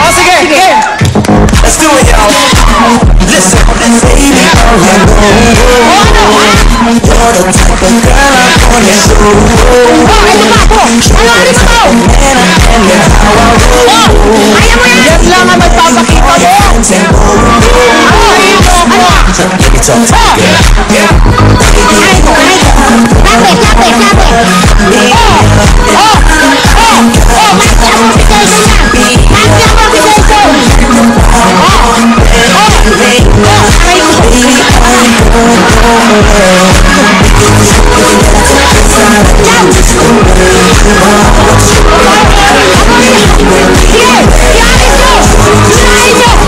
Oh, sige, sige. Let's do it, y'all. Listen, baby, you're the type of girl I wanna show. Yan lang ang magpapakita mo. Let me talk to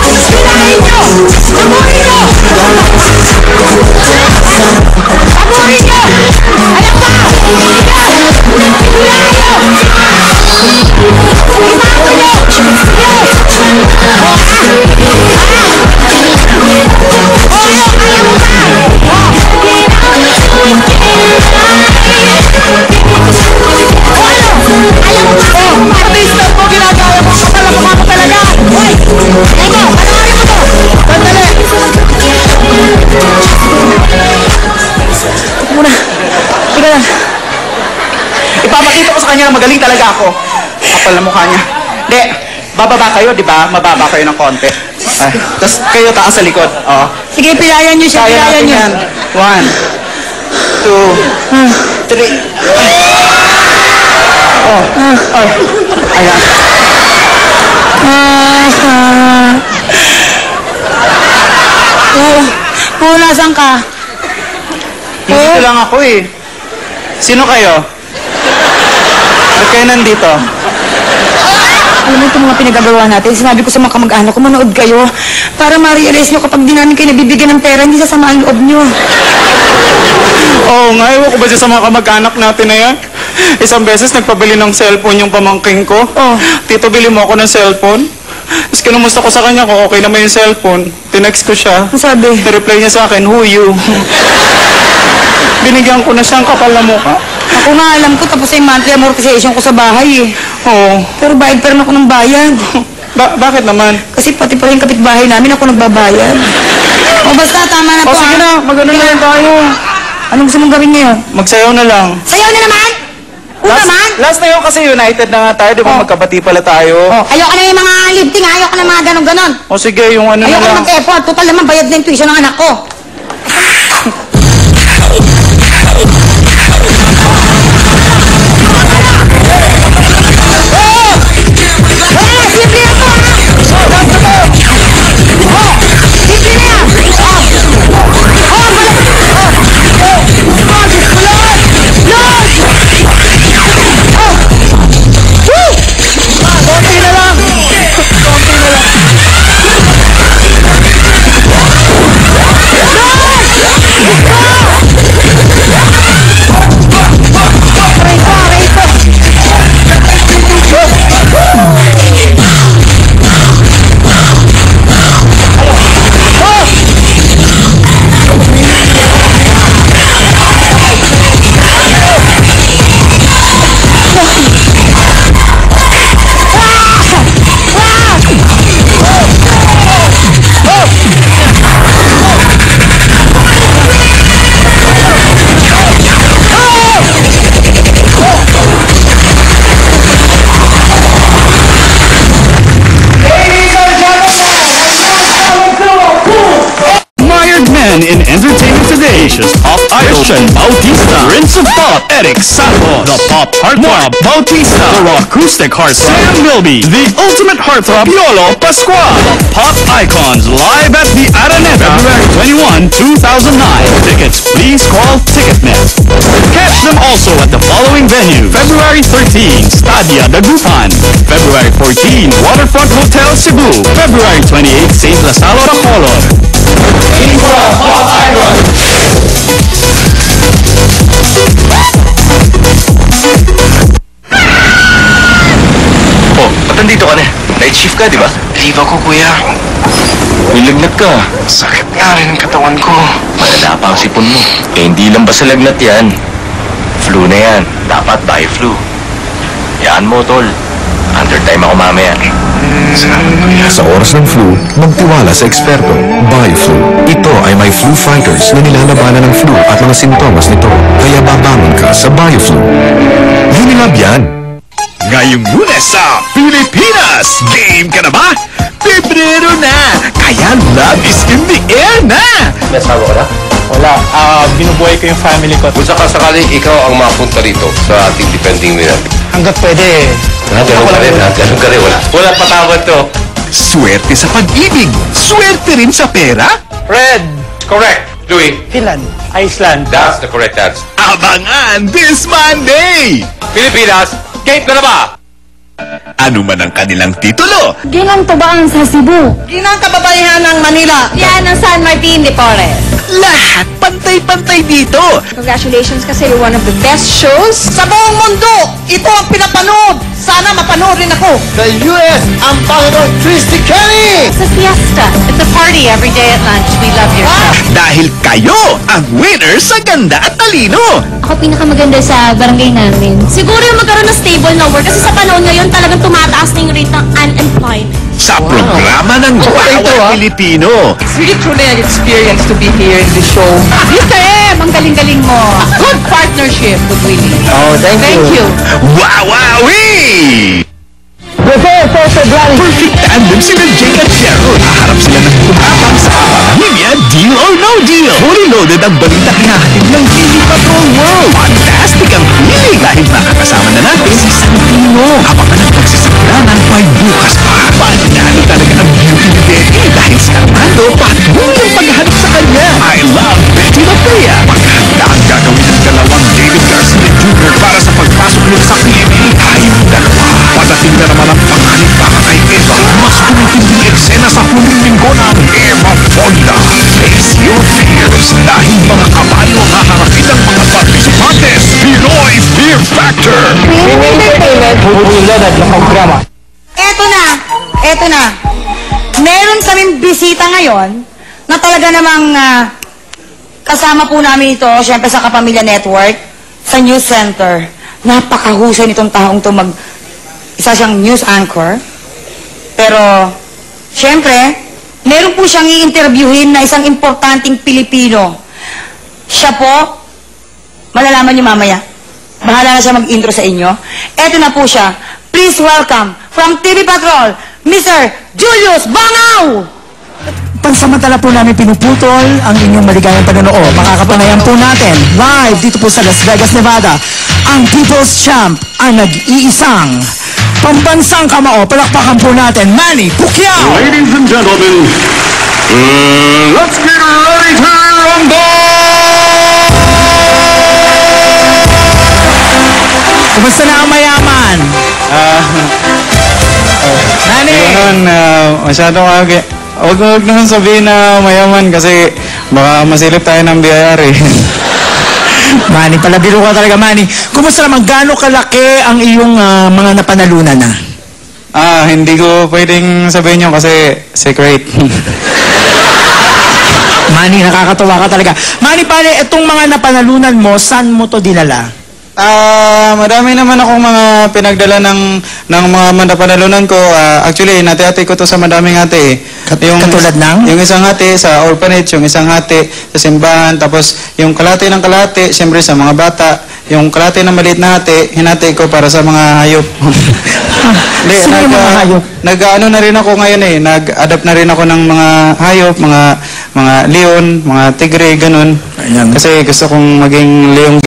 you, girl. Ipapakita ko sa kanya na magaling talaga ako. Kapal na mukha niya. Hindi, bababa kayo, di ba? Mababa kayo ng konti. Ay, tapos kayo taas sa likod. Oh. Sige, pilayan nyo siya, Kaya pilayan natin nyo. yan. 1, 2, 3. Oh, oh. Ayan. Nasaan ka? Dito lang ako eh. Sino kayo? Ba't kayo nandito? Alam mo itong mga pinagagawa natin, sinabi ko sa mga kamag-anak ko, manood kayo para ma-realize nyo kapag di namin kayo nabibigyan ng pera, hindi sasama ang loob nyo. Oo nga, ewan ko ba siya sa mga kamag-anak natin na yan? Isang beses nagpabili ng cellphone yung pamangking ko. Oh. Tito, bili mo ako ng cellphone. Tapos kinumusta ko sa kanya kung okay naman yung cellphone. Tinext ko siya. Ang sabi? Reply niya sa akin, who you? Binigyan ko na siyang kapal na mukha. Ako nga alam ko, tapos ay monthly amortization ko sa bahay eh. Oo. Pero bayad pa rin ako ng bayad. Bakit naman? Kasi pati pa rin kapitbahay namin, ako nagbabayad. O basta, tama na to. O sige na, mag-ano na lang tayo. Anong gusto mong gawin ngayon? Magsayaw na lang. Sayaw na naman! Naman? Last na yun kasi United na nga tayo, di ba? Oh. Magkabati pala tayo. Oh, ayoko na yung mga lifting, ayoko na mga ganon-ganon. O sige, yung ano na Ayoko lang. na mag-effort, total naman bayad na yung tuition ng anak ko. In entertainment today, Pop Christian Bautista, Prince of Pop, Eric Santos, the Pop Heartthrob Bautista, the Acoustic Heartthrob Sam Milby, the Ultimate Heartthrob Piolo Pascual, the Pop Icons live at the Araneta, February 21, 2009. Tickets, please call Ticketnet. Catch them also at the following venue: February 13, Stadia Dagupan; February 14, Waterfront Hotel Cebu; February 28, St. Lasalo Bacolod. Pop Icon! Oh, ba't nandito ka na? Night shift ka, di ba? Leave ako, kuya. May lagnat ka. Sakit nga rin ang katawan ko. Malala pa ang sipon mo. Eh, hindi lang basta lagnat yan. Flu na yan. Dapat by flu. Yan mo, tol. Under time ako mamaya. Salamat, kuya. Sa oras ng flu, magtiwala sa eksperto. BioFlu. Ito ay may flu fighters na nilalabanan ng flu at mga sintomas nito. Kaya babangon ka sa BioFlu. Unilab yan. Ngayong Lunes sa Pilipinas! Game ka na ba? Pebrero na! Kaya love is in the air na! May asawa ka na? Wala. Binubuhay ko yung family ko. Kung sakasakali, ikaw ang mapunta rito sa ating defending winner. Hanggat pwede. Ganun ka rin, ha? Ganun ka rin. Wala patawad to. Swerte sa pag-ibig! Swerte rin sa pera! Red. Correct. Louis, Finland. Iceland. that's the correct answer. Abangan this Monday! Pilipinas, game ka na ba? Ano man ang kanilang titulo, Ginang tubaan sa Cebu. Ginang kababayan ng Manila. Yan ang San Martin de Porres. lahat pantay-pantay dito! Congratulations kasi you're one of the best shows. Sa buong mundo, ito ang pinapanood. Sana mapanood rin ako. The U.S. Ambassador Christy Kelly! It's a fiesta. It's a party every day at lunch. We love your show. Dahil kayo ang winner sa ganda at talino! Ako pinakamaganda sa barangay namin. Siguro yung magkaroon ng stable na work kasi sa panahon ngayon talagang tumataas na yung rate ng unemployment. Sa programa ng bawat Pilipino. It's really truly an experience to be here in the show. Mr. M, ang galing-galing mo. Good partnership with Willie. Oh, thank you. Wawawi! Perfect tandem sila Jake at Cheryl. Haharap sila ng tumapang sa pamilya, deal or no deal. Fully loaded ang balita hinahatid ng TV Patrol World. Fantastic ang feeling dahil makakasama na natin si Santino. Abangan ang pagsisaglanan by bukas pa. Panalo talaga ang beauty ni Betty dahil si Armando patuloy ang paghanap sa kanya. I love Betty Mattea. Maghanda ang gagawin ng dalawang David Garcia Jr. para sa pagpasok nila sa PNA. Tayong dalawa. Padating na naman ang panganib para kay Eva. Mas tumitinding eksena sa huling linggo ng Eva Fonda. Face your fears dahil mga kabayo ang haharapin ng mga participantes. Pinoy Fear Factor! Eto na. Meron kaming bisita ngayon na talaga namang kasama po namin ito, syempre sa Kapamilya Network, sa News Center. Napakahusay nitong taong to isa siyang news anchor. Pero, syempre, meron po siyang i-interviewin na isang importanteng Pilipino. Siya po, malalaman niyo mamaya. Bahala na siya mag-intro sa inyo. Eto na po siya. Please welcome, from TV Patrol, Mr. Julius Bangaw! Pansamantala po namin pinuputol ang inyong maligayang panonood. Makakapanayan po natin live dito po sa Las Vegas, Nevada. Ang People's Champ ang nag-iisang pambansang kamao. Palakpakan po natin, Manny Pacquiao! Ladies and gentlemen, let's get ready to rumble! Kumusta na ang mayaman? Manny! Masyado kage. Huwag naman sabihin na mayaman kasi baka masilip tayo ng BIR eh. Manny, palabiro ka talaga, Manny. Kumusta naman? Gaano kalaki ang iyong mga napanalunan na? Hindi ko pwedeng sabihin yun kasi secret. Manny, nakakatawa ka talaga. Manny, pare, itong mga napanalunan mo, saan mo to dinala? Madami naman akong mga pinagdala ng mga napanalunan ko. Actually, nati-hati ko to sa madaming hati eh. Katulad ng? Yung isang hati sa orphanage, yung isang hati sa simbahan, tapos yung kalahati ng kalahati, siyempre sa mga bata. Yung kalahati ng maliit na hati, hinati ko para sa mga hayop. Hindi, Sino yung mga hayop? Nag-ano na rin ako ngayon eh. Nag-adapt na rin ako ng mga hayop, mga leon, mga tigre, ganun. Ayan. Kasi gusto kong maging leong